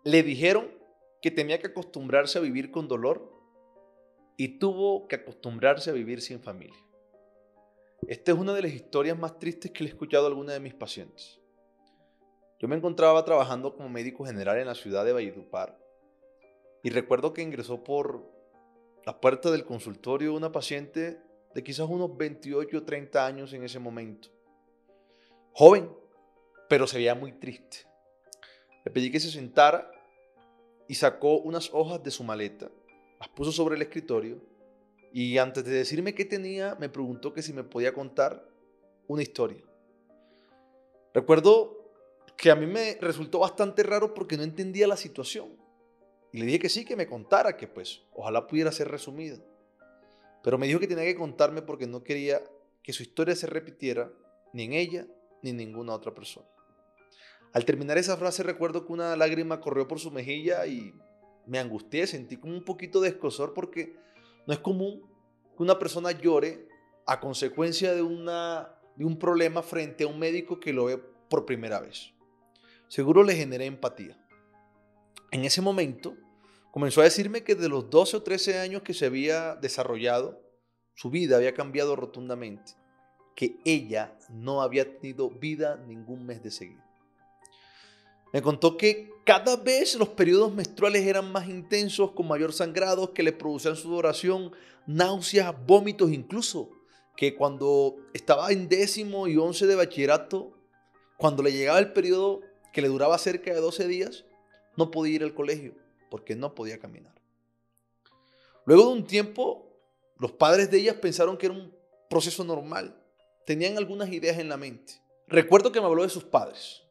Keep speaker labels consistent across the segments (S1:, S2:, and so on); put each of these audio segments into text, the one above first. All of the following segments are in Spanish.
S1: Le dijeron que tenía que acostumbrarse a vivir con dolor y tuvo que acostumbrarse a vivir sin familia. Esta es una de las historias más tristes que le he escuchado a alguna de mis pacientes. Yo me encontraba trabajando como médico general en la ciudad de Valledupar y recuerdo que ingresó por la puerta del consultorio una paciente de quizás unos 28 o 30 años en ese momento. Joven, pero se veía muy triste. Le pedí que se sentara y sacó unas hojas de su maleta, las puso sobre el escritorio y antes de decirme qué tenía, me preguntó que si me podía contar una historia. Recuerdo que a mí me resultó bastante raro porque no entendía la situación. Y le dije que sí, que me contara, que pues ojalá pudiera ser resumida. Pero me dijo que tenía que contarme porque no quería que su historia se repitiera ni en ella ni en ninguna otra persona. Al terminar esa frase recuerdo que una lágrima corrió por su mejilla y me angustié, sentí como un poquito de escozor porque no es común que una persona llore a consecuencia de un problema frente a un médico que lo ve por primera vez. Seguro le generé empatía. En ese momento comenzó a decirme que de los 12 o 13 años que se había desarrollado, su vida había cambiado rotundamente, que ella no había tenido vida ningún mes de seguido. Me contó que cada vez los periodos menstruales eran más intensos, con mayor sangrado, que le producían sudoración, náuseas, vómitos, incluso que cuando estaba en 10º y 11 de bachillerato, cuando le llegaba el periodo que le duraba cerca de 12 días, no podía ir al colegio porque no podía caminar. Luego de un tiempo, los padres de ellas pensaron que era un proceso normal. Tenían algunas ideas en la mente. Recuerdo que me habló de sus padres.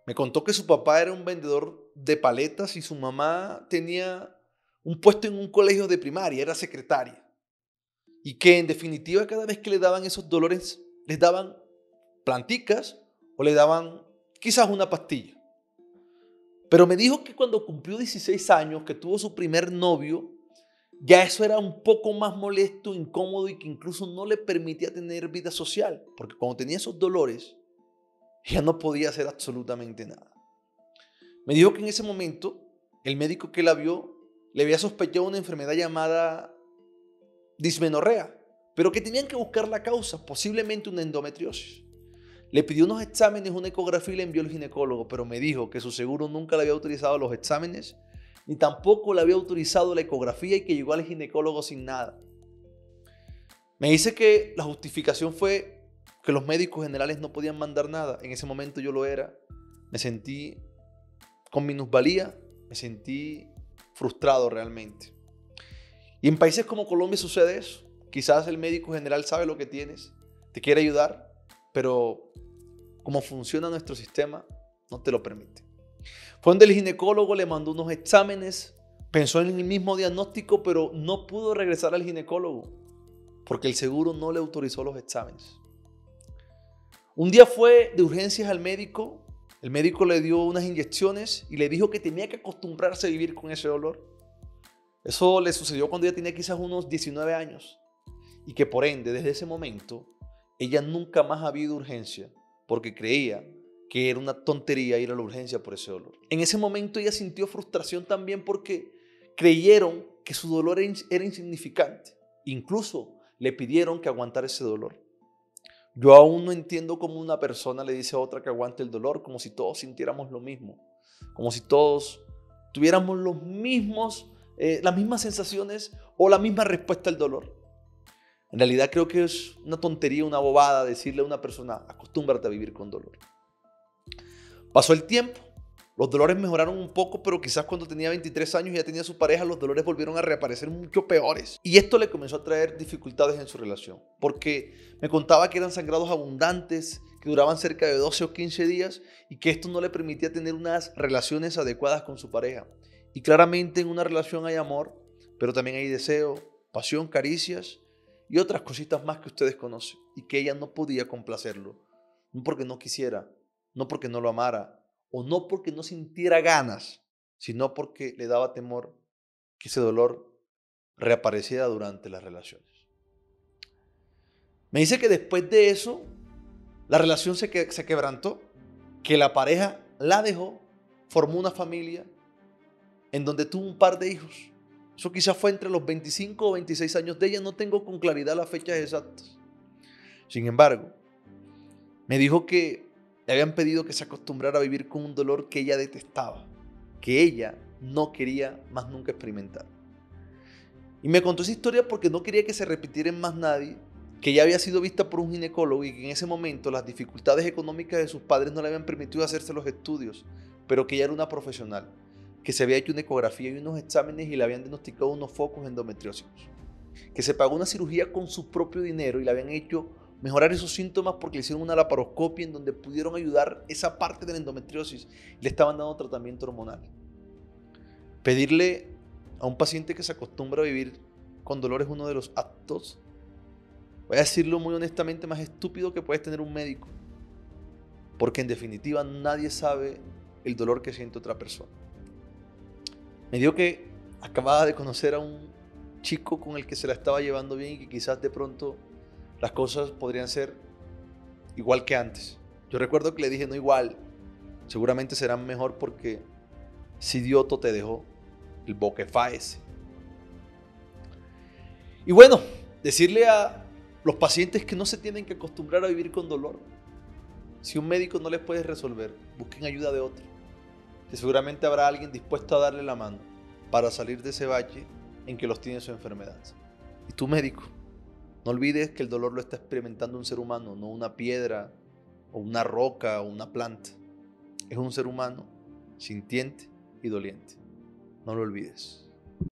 S1: Me contó que su papá era un vendedor de paletas y su mamá tenía un puesto en un colegio de primaria, era secretaria. Y que en definitiva cada vez que le daban esos dolores, les daban planticas o le daban quizás una pastilla. Pero me dijo que cuando cumplió 16 años, que tuvo su primer novio, ya eso era un poco más molesto, incómodo y que incluso no le permitía tener vida social. Porque cuando tenía esos dolores, ella no podía hacer absolutamente nada. Me dijo que en ese momento, el médico que la vio le había sospechado una enfermedad llamada dismenorrea, pero que tenían que buscar la causa, posiblemente una endometriosis. Le pidió unos exámenes, una ecografía y le envió al ginecólogo, pero me dijo que su seguro nunca le había autorizado los exámenes, ni tampoco le había autorizado la ecografía y que llegó al ginecólogo sin nada. Me dice que la justificación fue que los médicos generales no podían mandar nada. En ese momento yo lo era. Me sentí con minusvalía, me sentí frustrado realmente. Y en países como Colombia sucede eso. Quizás el médico general sabe lo que tienes, te quiere ayudar, pero como funciona nuestro sistema, no te lo permite. Fue donde el ginecólogo le mandó unos exámenes, pensó en el mismo diagnóstico, pero no pudo regresar al ginecólogo porque el seguro no le autorizó los exámenes. Un día fue de urgencias al médico, el médico le dio unas inyecciones y le dijo que tenía que acostumbrarse a vivir con ese dolor. Eso le sucedió cuando ella tenía quizás unos 19 años y que por ende, desde ese momento, ella nunca más había ido a urgencia porque creía que era una tontería ir a la urgencia por ese dolor. En ese momento ella sintió frustración también porque creyeron que su dolor era insignificante. Incluso le pidieron que aguantara ese dolor. Yo aún no entiendo cómo una persona le dice a otra que aguante el dolor, como si todos sintiéramos lo mismo, como si todos tuviéramos las mismas sensaciones o la misma respuesta al dolor. En realidad creo que es una tontería, una bobada decirle a una persona, acostúmbrate a vivir con dolor. Pasó el tiempo, los dolores mejoraron un poco, pero quizás cuando tenía 23 años y ya tenía su pareja, los dolores volvieron a reaparecer mucho peores. Y esto le comenzó a traer dificultades en su relación, porque me contaba que eran sangrados abundantes, que duraban cerca de 12 o 15 días y que esto no le permitía tener unas relaciones adecuadas con su pareja. Y claramente en una relación hay amor, pero también hay deseo, pasión, caricias y otras cositas más que ustedes conocen y que ella no podía complacerlo, no porque no quisiera, no porque no lo amara o no porque no sintiera ganas, sino porque le daba temor que ese dolor reapareciera durante las relaciones. Me dice que después de eso la relación se quebrantó, que la pareja la dejó, formó una familia en donde tuvo un par de hijos. Eso quizás fue entre los 25 o 26 años de ella, no tengo con claridad las fechas exactas. Sin embargo, me dijo que le habían pedido que se acostumbrara a vivir con un dolor que ella detestaba, que ella no quería más nunca experimentar. Y me contó esa historia porque no quería que se repitiera en más nadie, que ya había sido vista por un ginecólogo y que en ese momento las dificultades económicas de sus padres no le habían permitido hacerse los estudios, pero que ella era una profesional, que se había hecho una ecografía y unos exámenes y le habían diagnosticado unos focos endometriósicos, que se pagó una cirugía con su propio dinero y le habían hecho mejorar esos síntomas porque le hicieron una laparoscopia en donde pudieron ayudar esa parte de la endometriosis y le estaban dando tratamiento hormonal. Pedirle a un paciente que se acostumbra a vivir con dolor es uno de los actos, voy a decirlo muy honestamente, más estúpido que puedes tener un médico, porque en definitiva nadie sabe el dolor que siente otra persona. Me dijo que acababa de conocer a un chico con el que se la estaba llevando bien y que quizás de pronto las cosas podrían ser igual que antes. Yo recuerdo que le dije, no igual, seguramente serán mejor porque si Dioto te dejó el boquefá ese. Y bueno, decirle a los pacientes que no se tienen que acostumbrar a vivir con dolor. Si un médico no les puede resolver, busquen ayuda de otro, que seguramente habrá alguien dispuesto a darle la mano para salir de ese valle en que los tiene su enfermedad. Y tú, médico, no olvides que el dolor lo está experimentando un ser humano, no una piedra o una roca o una planta. Es un ser humano sintiente y doliente. No lo olvides.